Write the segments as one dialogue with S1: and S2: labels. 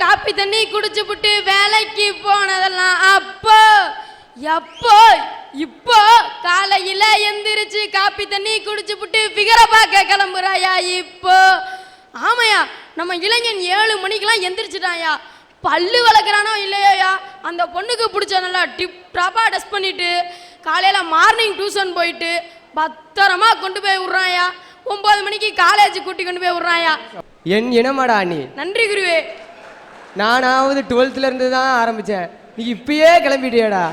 S1: Copy தண்ணி குடிச்சு புட்டு வேலைக்கு போனதெல்லாம் அப்போ எப்போ இப்போ காலையில எந்திரிச்சு காப்பி தண்ணி குடிச்சு புட்டு பிகரை பார்க்க கிளம்புறாயா இப்போ. ஆமையா, நம்ம இளைஞன் 7 மணிக்கெல்லாம் எந்திரிச்சிட்டாயா. பல்லு வளர்க்குறானோ இல்லையோயா, அந்த பொண்ணுக்கு பிடிச்ச நல்லா டிப் டாப்பா டஸ்ட் பண்ணிட்டு காலையில மார்னிங் டியூஷன் போயிட்டு பத்திரமா கொண்டு போய் விடுறாயா. 9 மணிக்கு காலேஜ் கூட்டி கொண்டு போய் விடுறாயா.
S2: என் இனமாடா நீ.
S1: நன்றி குருவே.
S2: நானாவது 12th இருந்து தான் ஆரம்பிச்சேன், நீ இப்பயே கிளம்பிட்டியடா.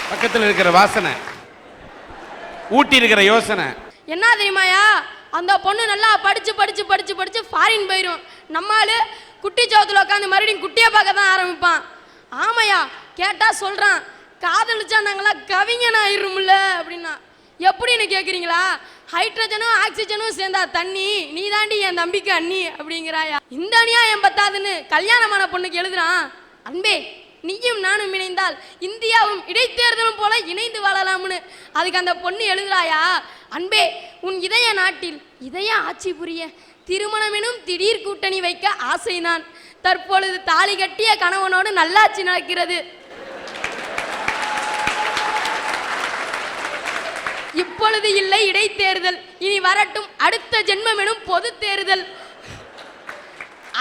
S3: பக்கத்தில் இருக்கிற வாசனை, ஊட்டி இருக்கிற யோசனை
S1: என்ன தெரியுமாயா, அந்த பொண்ணு நல்லா படிச்சு படிச்சு படிச்சு படிச்சு ஃபாரின் போயிடும். நம்மளு குட்டி சோத்துல உட்காந்து மறுபடியும் குட்டியை பார்க்க தான் ஆரம்பிப்பான். ஆமையா, கேட்டா சொல்றான், காதலிச்சா நாங்களாம் கவிஞன் ஆயிடும்ல அப்படின்னா. எப்படின்னு கேட்குறீங்களா? ஹைட்ரஜனும் ஆக்சிஜனும் சேர்ந்தா தண்ணி, நீ தாண்டி என் தம்பிக்கு அண்ணி அப்படிங்கிறாயா. இந்த அணியா என் பத்தாதுன்னு கல்யாணமான பொண்ணுக்கு எழுதுறான், அன்பே நீயும் நானும் இணைந்தால் இந்தியாவும் இடைத்தேர்தலும் போல இணைந்து வாழலாம்னு. அதுக்கு அந்த பொண்ணு எழுதுறாயா, அன்பே உன் இதய நாட்டில் இதய ஆட்சி புரிய திருமணம் எனும் திடீர் கூட்டணி வைக்க ஆசை நான். தற்பொழுது தாலி கட்டிய கணவனோடு நல்லாட்சி நடக்கிறது. இப்பொழுது இல்லை இடைத்தேர்தல், இனி வரட்டும் அடுத்த ஜென்மம் எனும் பொது தேர்தல்.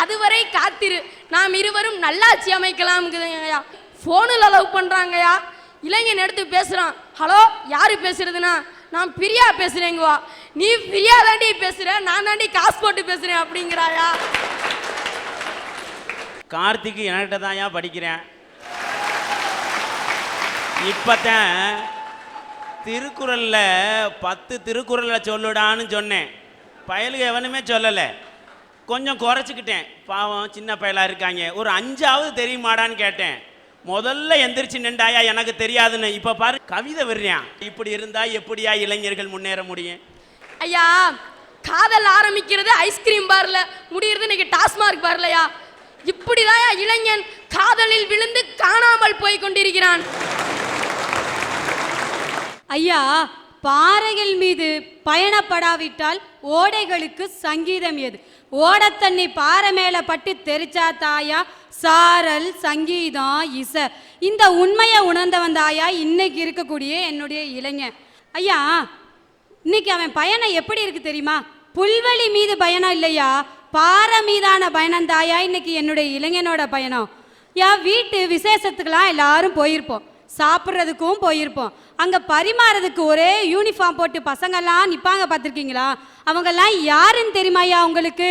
S1: அதுவரை காத்திரு, நாம் இருவரும் நல்லாட்சி அமைக்கலாம்ங்கய்யா. ஃபோனில் லவ் பண்ணுறாங்கய்யா. இளைஞன் எடுத்து பேசுகிறான், ஹலோ யார் பேசுறதுன்னா, நான் பிரியா பேசுகிறேங்குவா. நீ பிரியா தாண்டி பேசுகிற, நான் தாண்டி காசு போட்டு பேசுகிறேன் அப்படிங்கிறாயா.
S4: கார்த்திக்கு என்கிட்ட தான் படிக்கிறேன். இப்போத்தான் திருக்குறளில் 10 திருக்குறளை சொல்லுடான்னு சொன்னேன். பயலுக எவனுமே சொல்லலை. கொஞ்சம் குறைச்சிக்கிட்டேன், பாவம் சின்ன பயலாக இருக்காங்க, ஒரு 5ஆவது தெரியுமாடான்னு கேட்டேன். முதல்ல எந்திரிச்சு நின்றாயா எனக்கு தெரியாதுன்னு. இப்போ பாரு கவிதை வர்றியான். இப்படி இருந்தால் எப்படியா இளைஞர்கள் முன்னேற முடியும்?
S1: ஐயா, காதல் ஆரம்பிக்கிறது ஐஸ்கிரீம் பார்ல, முடிகிறது இன்னைக்கு டாஸ்மார்க் பார்லையா. இப்படிதான் இளைஞன் காதலில் விழுந்து காணாமல் போய் கொண்டிருக்கிறான்.
S5: ஐயா, பாறைகள் மீது பயணப்படாவிட்டால் ஓடைகளுக்கு சங்கீதம் ஏது? ஓடத்தண்ணி பாறை மேல பட்டு தெரிச்சா தாயா சாரல் சங்கீதம் இசை. இந்த உண்மையை உணர்ந்தவன் தாயா இன்னைக்கு இருக்கக்கூடிய என்னுடைய இளைஞன். ஐயா, இன்னைக்கு அவன் பயணம் எப்படி இருக்கு தெரியுமா? புல்வெளி மீது பயணம் இல்லையா, பாறை மீதான பயணம் தாயா இன்னைக்கு என்னுடைய இளைஞனோட பயணம். வீட்டு விசேஷத்துக்கெல்லாம் எல்லாரும் போயிருப்போம், சாப்பிட்றதுக்கும் போயிருப்போம். அங்கே பரிமாறதுக்கு ஒரே யூனிஃபார்ம் போட்டு பசங்கள்லாம் நிற்பாங்க, பார்த்துருக்கீங்களா? அவங்கெல்லாம் யாருன்னு தெரியுமாயா உங்களுக்கு?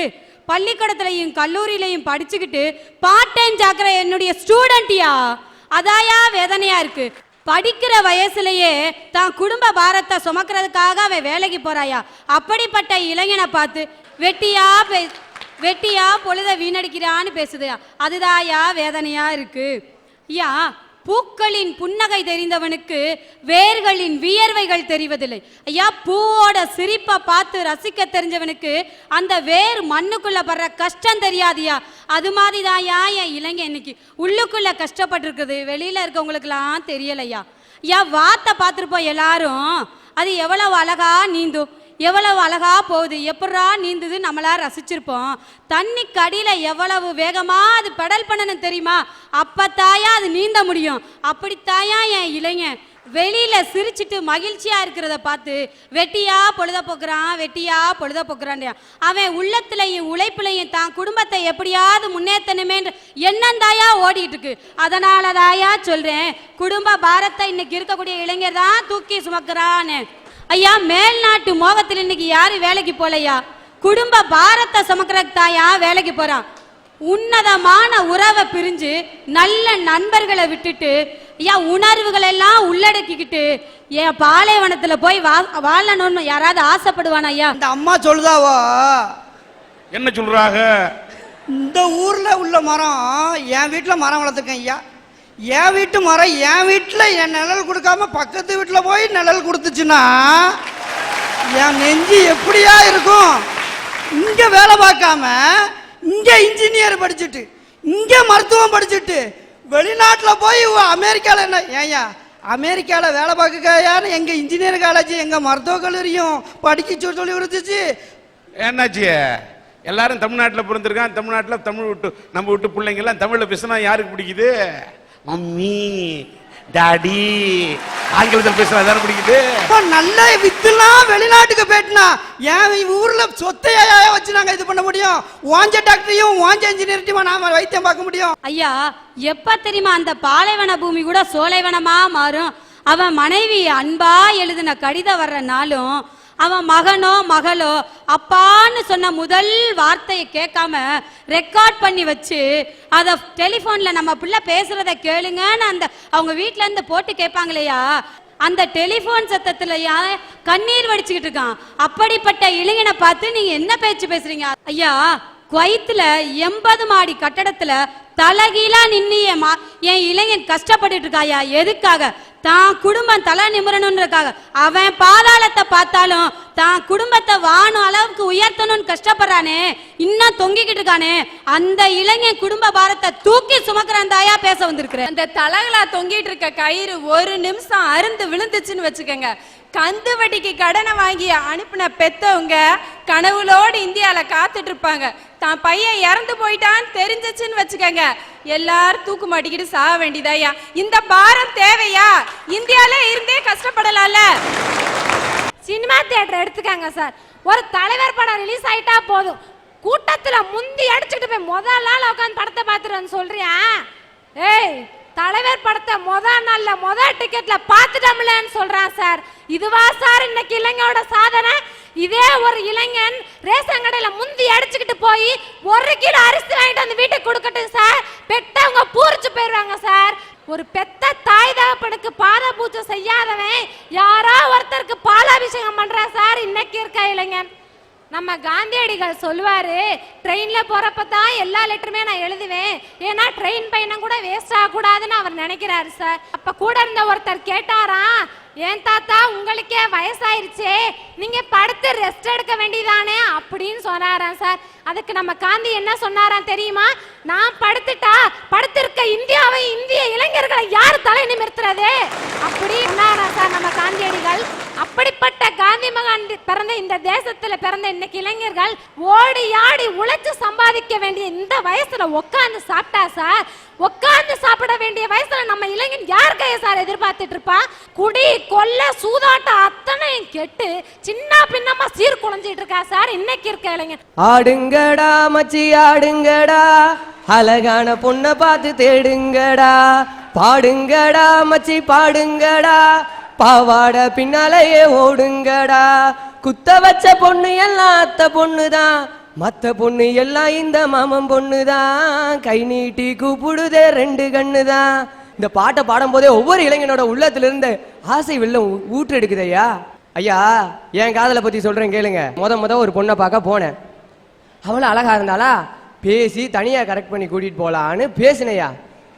S5: பள்ளிக்கூடத்துலையும் கல்லூரியிலையும் படிச்சுக்கிட்டு பார்ட் டைம் ஜாக்கிற என்னுடைய ஸ்டூடெண்ட்டியா. அதாயா வேதனையாக இருக்குது. படிக்கிற வயசுலையே தான் குடும்ப பாரத்தை சுமக்கிறதுக்காக அவன் வேலைக்கு போகிறாயா. அப்படிப்பட்ட இளைஞனை பார்த்து வெட்டியா பொழுத வீணடிக்கிறான்னு பேசுதையா. அதுதாயா வேதனையாக இருக்குது. ஐயா, பூக்களின் புன்னகை தெரிந்தவனுக்கு வேர்களின் வியர்வைகள் தெரிவதில்லை. ஐயா, பூவோட சிரிப்பை பார்த்து ரசிக்க தெரிஞ்சவனுக்கு அந்த வேர் மண்ணுக்குள்ள படுற கஷ்டம் தெரியாதியா. அது மாதிரிதாயா என் இளைஞன் இன்னைக்கு உள்ளுக்குள்ள கஷ்டப்பட்டிருக்குது, வெளியில இருக்கவங்களுக்கெல்லாம் தெரியலையா. ஐயா, வாத்தை பார்த்துருப்போம் எல்லாரும், அது எவ்வளவு அழகா நீந்தும், எவ்வளவு அழகா போகுது, எப்படா நீந்துது நம்மளா ரசிச்சிருப்போம். தண்ணிக்கு அடியில் எவ்வளவு வேகமா அது பெடல் பண்ணணும் தெரியுமா? அப்பத்தாயா அது நீந்த முடியும். அப்படித்தாயா என் இளைஞன் வெளியில சிரிச்சிட்டு மகிழ்ச்சியா இருக்கிறத பார்த்து வெட்டியா பொழுத போக்குறான். அவன் உள்ளத்திலையும் உழைப்புலையும் தான் குடும்பத்தை எப்படியாவது முன்னேற்றணுமேன்ற எண்ணம் தாயா ஓடிட்டு இருக்கு. அதனால தாயா சொல்றேன், குடும்ப பாரத்தை இன்னைக்கு இருக்கக்கூடிய இளைஞர் தான் தூக்கி சுமக்கிறான்னு. ஐயா, மேல்நாட்டு மோகத்தில் இன்னைக்கு யாரும் வேலைக்கு போலையா, குடும்ப பாரத்தை சுமக்கிறதுக்கு தாயா வேலைக்கு போறான். உன்னதமான உறவை பிரிஞ்சு நல்ல நண்பர்களை விட்டுட்டு ஐயா உணர்வுகள் எல்லாம் உள்ளடக்கிக்கிட்டு என் பாலைவனத்துல போய் வாழணும்னு யாராவது ஆசைப்படுவானா? ஐயா,
S6: இந்த அம்மா சொல்லுதாவோ.
S3: என்ன சொல்றாங்க?
S6: இந்த ஊர்ல உள்ள மரம் என் வீட்டுல மரம் வளர்த்துருக்கேன் ஐயா. என் வீட்டு மரம் என் வீட்டில் என் நிழல் கொடுக்காம பக்கத்து வீட்டில் போய் நிழல் கொடுத்துச்சுன்னா என் நெஞ்சு எப்படியா இருக்கும்? இங்கே வேலை பார்க்காம இங்கே இன்ஜினியர் படிச்சுட்டு இங்கே மருத்துவம் படிச்சுட்டு வெளிநாட்டில் போய் அமெரிக்காவில் என்ன ஏயா அமெரிக்காவில் வேலை பார்க்கயான்னு எங்கள் இன்ஜினியர் காலேஜ் எங்கள் மருத்துவக் கல்லூரியும் படிக்க சொல்லி கொடுத்துச்சு.
S3: என்னாச்சு? எல்லாரும் தமிழ்நாட்டில் பிறந்திருக்கான். தமிழ்நாட்டில் தமிழ் விட்டு நம்ம விட்டு பிள்ளைங்கெல்லாம் தமிழில் பேசினா யாருக்கு பிடிக்குது? Mummy daddy. ஆங்கிலத்தில் பேசினா யாரும் பிடிக்குது?
S6: நல்ல வித்துலாம் வெளிநாட்டுக்கு போயிட்டுனா என் ஊர்ல சொத்தையா வச்சு நாங்க இது பண்ண முடியும்? வாஞ்ச டாக்டரையும் வாஞ்ச இன்ஜினியர்ட்டையும் நாம வைத்தியம் பார்க்க முடியும்?
S5: ஐயா எப்ப தெரியுமா அந்த பாலைவன பூமி கூட சோலைவனமா மாறும்? அவன் மனைவி அன்பா எழுதின கடிதம் வர்ற நாளும் அவன் மகனோ மகளோ அப்பான்னு சொன்ன முதல் வார்த்தையை கேட்காம ரெக்கார்ட் பண்ணி வச்சு அதை டெலிஃபோன்ல நம்ம பிள்ளை பேசுறத கேளுங்கன்னு அந்த அவங்க வீட்டுல இருந்து போட்டு கேட்பாங்களையா, அந்த டெலிஃபோன் சத்தத்துலயா கண்ணீர் வடிச்சுக்கிட்டு இருக்கான். அப்படிப்பட்ட இளைஞனை பார்த்து நீங்க என்ன பேச்சு பேசுறீங்க? ஐயா குவைத்துல 80 மாடி கட்டடத்துல தலகீழா நின்னு என் இளைஞன் கஷ்டப்பட்டுட்டு இருக்காயா. எதுக்காக? தான் குடும்பம் தலை நிமிரணும்ன்றக்காக. அவன் பாதாளத்தை பார்த்தாலும் தான் குடும்பத்தை வாணும் அளவுக்கு உயர்த்தணும்னு கஷ்டப்படுறானே, இன்னும் தொங்கிக்கிட்டு இருக்கானே, அந்த இளைஞன் குடும்ப பாரத்தை தூக்கி சுமக்கிறான் தாயா பேச வந்திருக்கிறேன்.
S7: அந்த தலகளா தொங்கிட்டு இருக்க கயிறு ஒரு நிமிஷம் அருந்து விழுந்துச்சுன்னு வச்சுக்கோங்க, கந்து வட்டிக்கு கடனை வாங்கி அனுப்பின பெத்தவங்க கனவுளோடு இந்தியால காத்துட்டு இருப்பாங்க. தான் பையன் இறந்து போயிட்டான்னு தெரிஞ்சிச்சுன்னு வச்சுக்கோங்க, எல்லாரும் தூக்கு மாட்டிக்கிட்டு சாக வேண்டியதாயா. இந்த பாரம் தேவையா? இந்தியால இருந்தே கஷ்டப்படலாம்ல.
S8: சினிமா தியேட்டர் எடுத்துக்காங்க சார், ஒரு தலைவர் படம் ரிலீஸ் ஆயிட்டா போதும், கூட்டத்துல முந்தி அடிச்சுட்டு போய் முதல் நாள் உட்காந்து படத்தை பார்த்துட்டு சொல்றியா? ஏய், தலைவர் படத்தை முதல் நாள்ல முதல் டிக்கெட்ல பார்த்துட்டோம்லன்னு சொல்றான் சார். இதுவா சார் இன்னைக்கு இளைஞனோட சாதனை? இதே ஒரு இளைஞன் ரேஷன் கடையில முந்தி அடிச்சுக்கிட்டு போய் 1 கிலோ அரிசி வாங்கிட்டு வந்து வீட்டுக்கு கொடுக்கட்டும் சார், பெத்தவங்க பூரிச்சு போயிடுவாங்க சார். ஒரு பெத்த தாய் தகப்பனுக்கு பாத பூஜை செய்யாதவன் யாரா ஒருத்தருக்கு பாலாபிஷேகம் பண்றா சார் இன்னைக்கு இருக்க இளைஞன். நம்ம காந்தியடிகள் சொல்லுவாரு, ட்ரெயின்ல போறப்ப தான் எல்லா லெட்டருமே நான் எழுதுவேன், ஏன்னா ட்ரெயின் பயணம் கூட வேஸ்ட் ஆகக்கூடாதுன்னு அவர் நினைக்கிறாரு சார். அப்ப கூட இருந்த ஒருத்தர் கேட்டாராம், ஏன் தாத்தா உங்களுக்கே வயசாயிருச்சே, நீங்க படுத்து ரெஸ்ட் எடுக்க வேண்டியதானே அப்படின்னு சொன்னாராம் சார். அதுக்கு நம்ம காந்தி என்ன சொன்னாராம் தெரியுமா? நான் படுத்துட்டா படுத்திருக்க இந்தியாவை இந்திய இளைஞர்களை யார் தலை நிமிர்த்துறது அப்படி சொன்னாராம் சார் நம்ம காந்தியடிகள். அப்படிப்பட்ட காந்தி மகான் பிறந்த இந்த தேசத்துல பிறந்த இன்னைக்கு இளைஞர்கள் ஓடி ஆடி உழைச்சு சம்பாதிக்க வேண்டிய இந்த வயசுல உட்கார்ந்து சாப்பிட்டா சார், உட்கார்ந்து சாப்பிட வேண்டிய வயசுல நம்ம இளைஞன் யார் கைய சார் எதிர்பார்த்துட்டு இருப்பா? குடி கொல்ல சூதாட்டம் அத்தனையும் கெட்டு சின்ன பின்னமா சீர் குலைஞ்சிட்டு இருக்கா சார் இன்னைக்கு இருக்க இளைஞன்.
S2: ஆடுங்கடா மச்சி ஆடுங்கடா, அழகான பொண்ணை பார்த்து தேடுங்கடா, பாடுங்கடா மச்சி பாடுங்கடா, பாவாட பின்னாலேயே ஓடுங்கடா, குத்த வச்ச பொண்ணு எல்லாம் அத்தை பொண்ணுதான், மத்த பொண்ணு எல்லாம் இந்த மாமன் பொண்ணுதான், கை நீட்டி கூப்பிடுதே 2 கண்ணுதான். இந்த பாட்டை பாடும் போதே ஒவ்வொரு இளைஞனோட உள்ளத்துல இருந்து ஆசை வெள்ளம் ஊற்று எடுக்குதையா. ஐயா என் காதலை பத்தி சொல்றேன் கேளுங்க. முத ஒரு பொண்ணை பார்க்க போனேன். அவ்வளோ அழகா இருந்தாலா, பேசி தனியா கரெக்ட் பண்ணி கூட்டிட்டு போலான்னு பேசினையா.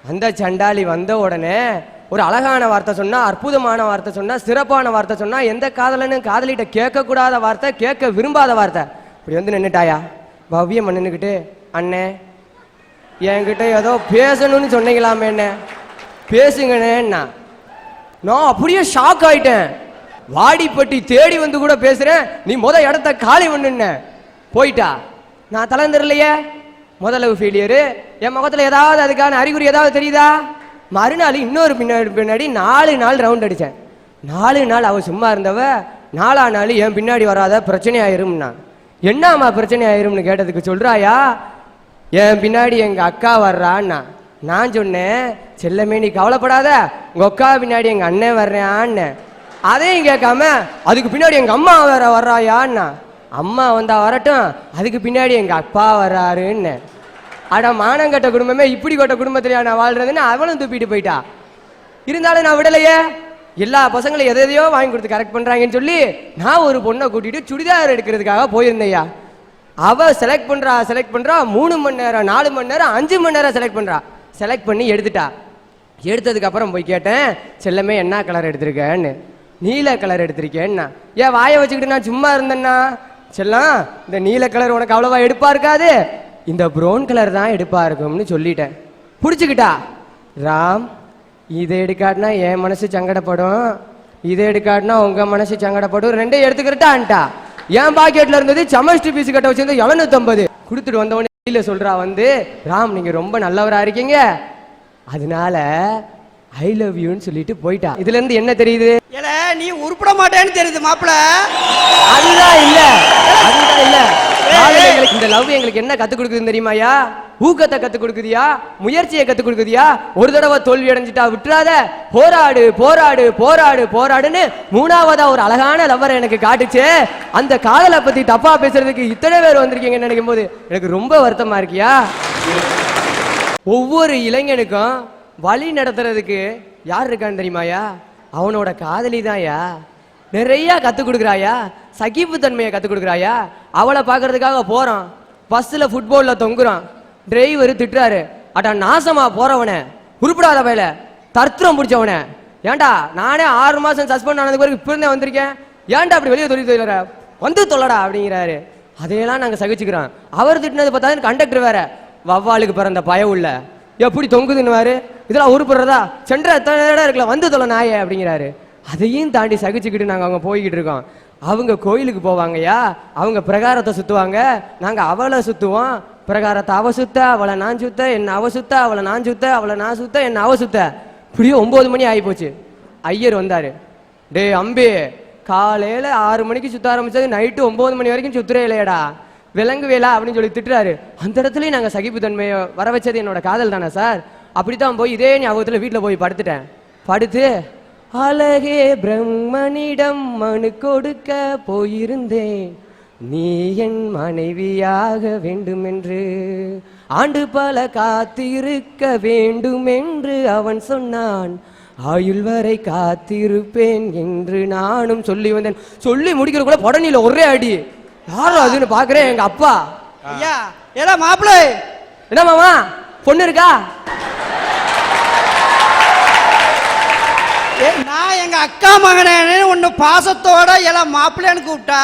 S2: அந்த சண்டாளி வந்த உடனே ஒரு அழகான வார்த்தை சொன்னா, அற்புதமான வார்த்தை சொன்னா, சிறப்பான வார்த்தை சொன்னா, எந்த காதலன்னு காதலிட்ட கேட்கக்கூடாத வார்த்தை, கேட்க விரும்பாத வார்த்தை. இப்படி வந்து நின்றுட்டாயா பவ்யம் நின்றுக்கிட்டு, அண்ணே என்கிட்ட ஏதோ பேசணும்னு சொன்னீங்களாமே, என்ன பேசுங்கண்ணேன்னா. நான் அப்படியே ஷாக் ஆயிட்டேன். வாடிப்பட்டி தேடி வந்து கூட பேசுறேன், நீ இடத்த காலி பண்ணுன போயிட்டா. நான் தளர்ந்துடலையே, முதல்ல ஃபெயிலியரு. என் முகத்தில் ஏதாவது அதுக்கான அறிகுறி ஏதாவது தெரியுதா? மறுநாள் இன்னொரு பின்னாடி 4 நாள் ரவுண்ட் அடித்தேன். 4 நாள் அவள் சும்மா இருந்தவ 4ஆம் நாள் என் பின்னாடி வராத பிரச்சனை ஆயிரும்னா. என்னம்மா பிரச்சனை ஆயிரும்னு கேட்டதுக்கு சொல்கிறாயா, என் பின்னாடி எங்கள் அக்கா வர்றான்னா. நான் சொன்னேன், செல்லமே நீ கவலைப்படாத, உங்கள் அக்கா பின்னாடி எங்கள் அண்ணன் வர்றேன்னு. அதையும் கேட்காம அதுக்கு பின்னாடி எங்கள் அம்மா வேற வர்றாயான்னா. அம்மா வந்தா வரட்டும், அதுக்கு பின்னாடி எங்கள் அப்பா வர்றாருன்னு. அட மானங்கட்ட குடும்பமே, இப்படி கொட்ட குடும்பத்திலேயா நான் வாழ்றதுன்னு அவளும் துப்பிட்டு போயிட்டா. இருந்தாலும் நான் விடலையே. எல்லா பசங்களும் எதையோ வாங்கி கொடுத்து கரெக்ட் பண்ணுறாங்கன்னு சொல்லி நான் ஒரு பொண்ணை கூட்டிட்டு சுடிதார் எடுக்கிறதுக்காக போயிருந்தேயா. அவள் செலக்ட் பண்ணுறா 3 மணி நேரம் 4 மணி நேரம் 5 மணி நேரம் செலக்ட் பண்ணி எடுத்துட்டா. எடுத்ததுக்கு அப்புறம் போய் கேட்டேன், செல்லமே என்ன கலர் எடுத்திருக்கேன்னு. நீல கலர் எடுத்திருக்கேன்னா. ஏன் வாயை வச்சுக்கிட்டு நான் சும்மா இருந்தேன்னா, செல்லம் இந்த நீல கலர் உனக்கு அவ்வளவா எடுப்பா இருக்காது, இந்த ப்ரௌன் கலர் தான் எடுப்பா இருக்கும்னு சொல்லிட்டேன். பிடிச்சிக்கிட்டா. ராம், இதை எடுக்காட்டினா என் மனசு சங்கடப்படும், இதை எடுக்காட்டினா உங்க மனசு சங்கடப்படும், 2 எடுத்துக்கிறட்டான்ட்டா. என் பாக்கெட்ல இருந்தது சமஸ்டி பீஸ் கட்ட வச்சிருந்தது 750. கொடுத்துட்டு வந்தவொடனே வெளியில சொல்றா வந்து, ராம் நீங்க ரொம்ப நல்லவரா இருக்கீங்க, அதனால ஐ லவ் யூன்னு சொல்லிட்டு போயிட்டா. இதுல இருந்து என்ன தெரியுது?
S6: ஏல நீ உருப்பட மாட்டேன்னு தெரியுது மாப்பிள.
S2: அதுதான் இல்ல, அதுதான் இல்ல. இந்த லவ் எங்களுக்கு என்ன கத்து கொடுக்குதுன்னு தெரியுமாயா? ஊக்கத்தை கத்து கொடுக்குதியா, முயற்சியை கத்து கொடுக்குதியா. ஒரு தடவை தோல்வி அடைஞ்சிட்டா விட்டுறாத, போராடு போராடு போராடு போராடுன்னு மூணாவதா ஒரு அழகான லவ்வரை எனக்கு காட்டுச்சு. அந்த காதலை பத்தி தப்பா பேசுறதுக்கு இத்தனை பேர் வந்திருக்கீங்கன்னு நினைக்கும் போது எனக்கு ரொம்ப வருத்தமா இருக்கியா. ஒவ்வொரு இளைஞனுக்கும் வழி நடத்துறதுக்கு யார் இருக்கான்னு தெரியுமாயா? அவனோட காதலி தான்யா. நிறைய கத்து கொடுக்குறாயா, சகிப்பு தன்மையை கத்து கொடுக்குறாயா. அவளை பார்க்கறதுக்காக போறான், பஸ்ல ஃபுட்பால்ல தொங்குறான், டிரைவர் திட்டுறாரு, அட்டா நாசமா போறவன, உருப்படாத பையில, தர்த்திரம் பிடிச்சவன, ஏன்டா நானே 6 மாசம் சஸ்பெண்ட் ஆனதுக்கு பிறகு இப்ப இருந்தே வந்திருக்கேன், ஏன்டா அப்படி வெளியே தொழில் வந்து தொல்லடா அப்படிங்கிறாரு. அதையெல்லாம் நாங்க சகிச்சுக்கிறோம். அவர் திட்டினது பார்த்தா கண்டக்டர் வேற, வவ்வாலுக்கு பிறந்த பயம் உள்ள எப்படி தொங்குதுன்னு, இதெல்லாம் உருப்படுறதா, சென்ற எத்தனை இடம் இருக்குல்ல, வந்து தொலை நாயே அப்படிங்கிறாரு. அதையும் தாண்டி சகிச்சுக்கிட்டு நாங்கள் அவங்க போய்கிட்டு இருக்கோம். அவங்க கோயிலுக்கு போவாங்கய்யா, அவங்க பிரகாரத்தை சுற்றுவாங்க, நாங்கள் அவளை சுற்றுவோம். பிரகாரத்தை அவ சுத்த, அவளை நான் சுத்த, என்ன அவ சுத்த, அவளை நான் சுத்த, அவளை நான் சுத்த, என்ன அவ சுத்த. இப்படியே 9 மணி ஆகி போச்சு. ஐயர் வந்தார், டே அம்பி காலையில் 6 மணிக்கு சுற்ற ஆரம்பிச்சது நைட்டு 9 மணி வரைக்கும் சுத்துறே இல்லையடா, விலங்குவேலா அப்படின்னு சொல்லி திட்டுறாரு. அந்த இடத்துலையும் நாங்கள் சகிப்பு தன்மையை வர வச்சது என்னோட காதல் தானே சார். அப்படித்தான் போய் இதே ஞாபகத்தில் வீட்டில் போய் படுத்துட்டேன். படுத்து அழகே பிரம்மனிடம் மனு கொடுக்க போயிருந்தேன், நீ என் மனைவியாக வேண்டுமென்று, ஆண்டு பல காத்திருக்க வேண்டுமென்று அவன் சொன்னான், ஆயுள் வரை காத்திருப்பேன் என்று நானும் சொல்லி வந்தேன். சொல்லி முடிக்கிற கூட உடனே ஒரே அடி. யாரும் அதுன்னு பாக்குறேன், எங்க அப்பா.
S6: ஐயா ஏடா மாப்பிள,
S2: என்ன மாமா பொண்ணு இருக்கா?
S6: நான் எங்க அக்கா மகனே ஒன்னு பாசத்தோட எல்லாம் மாப்பிள்ளைன்னு கூப்பிட்டா,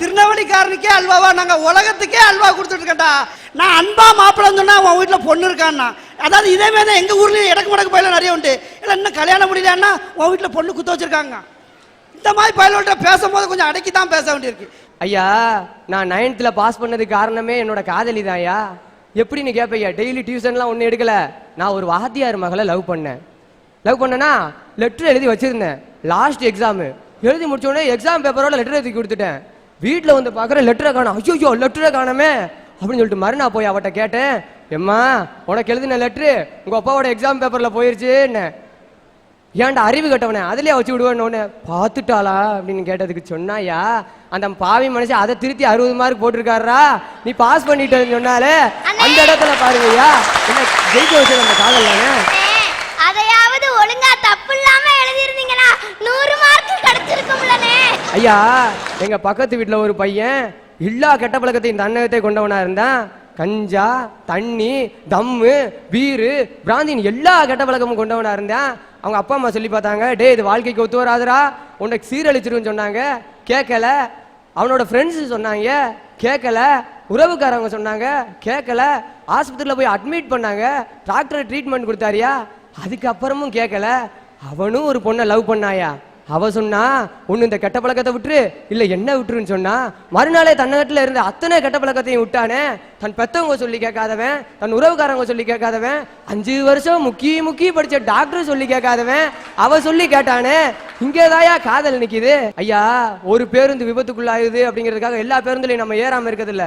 S6: திருநெல்வேலிக்காரனுக்கே அல்வாவா, நாங்க உலகத்துக்கே அல்வா கொடுத்துட்டு இருக்கட்டா. நான் அன்பா மாப்பிள்ளைன்னு சொன்னா உன் வீட்டுல பொண்ணு இருக்கான்னா, அதாவது இதே மாதிரி தான் எங்க ஊர்லயும் இடக்கு மடக்கு பயில நிறைய உண்டு. இல்லை இன்னும் கல்யாணம் முடியலன்னா உன் வீட்டுல பொண்ணு குத்த வச்சிருக்காங்க. இந்த மாதிரி பயிலோட்ட பேசும்போது கொஞ்சம் அடக்கி தான் பேச வேண்டியிருக்கு.
S2: ஐயா நான் 9th பாஸ் பண்ணதுக்கு காரணமே என்னோட காதலி தான் ஐயா. எப்படின்னு கேட்பையா, டெய்லி டியூஷன்லாம் ஒன்றும் எடுக்கல. நான் ஒரு வாத்தியார் மகளை லவ் பண்ணேன்னா லெட்டர் எழுதி வச்சிருந்தேன். லாஸ்ட் எக்ஸாமு எழுதி முடிச்ச உடனே எக்ஸாம் பேப்பரோட லெட்டர் எழுதி கொடுத்துட்டேன். வீட்டில் வந்து பார்க்குற லெட்டரை காணும். ஐயோ லெட்டரை காணமே அப்படின்னு சொல்லிட்டு மறுநாள் போய் அவட்ட கேட்டேன், எம்மா உனக்கு எழுதின லெட்ரு உங்கள் அப்பாவோட எக்ஸாம் பேப்பரில் போயிருச்சு என்ன, ஏன்டா அறிவு கட்டவனே அதுலேயே வச்சு விடுவேன்னு பார்த்துட்டாளா அப்படின்னு கேட்டதுக்கு சொன்னாயா, அந்த பாவி மனுஷன் அதை திருத்தி 60 மார்க் போட்டிருக்காரா, நீ பாஸ் பண்ணிட்டேன்னு சொன்னாலே அந்த இடத்துல பாருங்கய்யா என்ன ஜெயிக்க வச்சது அந்த காதல் தானே.
S9: அதையாவது ஒழுங்கா தப்பு இல்லாம எழுதிருந்தீங்கன்னா 100 மார்க் கிடைச்சிருக்கும்லனே.
S2: ஐயா எங்க பக்கத்து வீட்டில் ஒரு பையன் எல்லா கெட்ட பழக்கத்தையும் தன்னகத்தை கொண்டவனா இருந்தான். கஞ்சா, தண்ணி, தம்மு, பீரு, பிராந்தின் எல்லா கெட்ட பழக்கமும் கொண்டவனா இருந்தான். அவங்க அப்பா அம்மா சொல்லி பார்த்தாங்க, டே இது வாழ்க்கைக்கு ஒத்து வராதுரா, உனக்கு சீரழிச்சிருன்னு சொன்னாங்க, கேட்கல. அவனோட ஃப்ரெண்ட்ஸ் சொன்னாங்க, கேட்கல. உறவுக்காரவங்க சொன்னாங்க, கேட்கல. ஆஸ்பத்திரியில் போய் அட்மிட் பண்ணாங்க, டாக்டர் ட்ரீட்மெண்ட் கொடுத்தாரியா, அதுக்கப்புறமும் கேட்கல. அவனும் ஒரு பொண்ணை லவ் பண்ணாயா, அவ சொன்னா ஒண்ணு இந்த கெட்ட பழக்கத்தை விட்டுரு, இல்ல என்ன விட்டுருன்னு சொன்னா, மறுநாளே தன்னகத்துல இருந்த அத்தனை கெட்ட பழக்கத்தையும் விட்டானே. தன் பெத்தவங்க சொல்லி கேட்காதவன், தன் உறவுக்காரங்க சொல்லி கேட்காதவன், 5 வருஷம் முக்கி படிச்ச டாக்டர் சொல்லி கேட்காதவன் அவ சொல்லி கேட்டானே. இங்கேதாயா காதல் நிக்குது. ஐயா ஒரு பேருந்து விபத்துக்குள்ளாயுது அப்படிங்கிறதுக்காக எல்லா பேருந்துலையும் நம்ம ஏறாம இருக்கிறது இல்ல.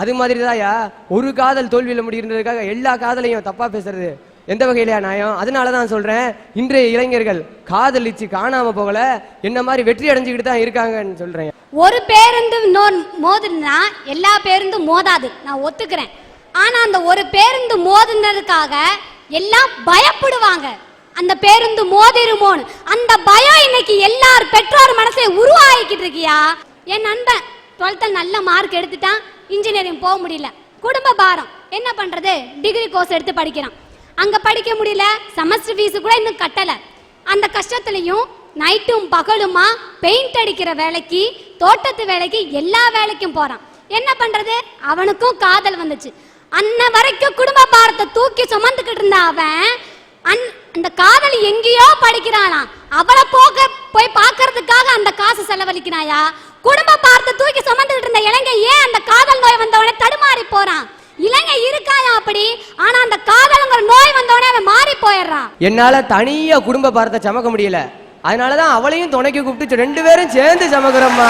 S2: அது மாதிரி தாயா ஒரு காதல் தோல்வியில முடிகிறதுக்காக எல்லா காதலையும் தப்பா பேசுறது எந்த வகையிலையா நியாயம்? அதனாலதான் சொல்றேன், இன்றைய இளைஞர்கள் காதலிச்சு காணாம போகல, என்ன மாதிரி வெற்றி அடைஞ்சுக்கிட்டு தான் இருக்காங்கன்னு சொல்றேன்.
S5: ஒரு பேருந்து மோதுனா எல்லா பேருந்தும் மோதாது, நான் ஒத்துக்கிறேன். ஆனா அந்த ஒரு பேருந்து மோதுனதுக்காக எல்லாம் பயப்படுவாங்க, அந்த பேருந்து மோதிருமோன்னு. அந்த பயம் இன்னைக்கு எல்லார் பெற்றோர் மனசை உருவாக்கிட்டு இருக்கியா. என் நண்பன் 12th நல்ல மார்க் எடுத்துட்டான், இன்ஜினியரிங் போக முடியல, குடும்ப பாரம், என்ன பண்றது, டிகிரி கோர்ஸ் எடுத்து படிக்கிறான். அங்க படிக்க முடியல, செமஸ்டர் ஃபீஸ் கூட இன்னும் கட்டல. அந்த கஷ்டத்துலயும் நைட்டும் பகலுமா பெயிண்ட் அடிக்கிற வேலைக்கு, தோட்டத்து வேலைக்கு, எல்லா வேலைக்கும் போறான். என்ன பண்றது, அவனுக்கும் காதல் வந்துச்சு. அன்ன வரைக்கும் குடும்ப பாரத்தை தூக்கி சுமந்துக்கிட்டு இருந்த அவன் அந்த காதல் எங்கேயோ படிக்கிறானா, அவளை போய் பார்க்கறதுக்காக அந்த காசு செலவழிக்கிறாயா.
S9: குடும்ப பார்த்து தூக்கி சுமந்துட்டு இருந்த இளைஞன் ஏன் அந்த காதல் நோய் வந்தவனே தடுமாறி போறான்? இளைஞன் இருக்காயா அப்படி, ஆனா அந்த காதல்ங்கிற நோய் வந்தவனே அவன் மாறி போயிடுறான்.
S2: என்னால தனியா குடும்ப பாரத்தை சமக்க முடியல, அதனாலதான் அவளையும் துணைக்கு கூப்பிட்டு 2 பேரும் சேர்ந்து சமக்கிறோம்மா.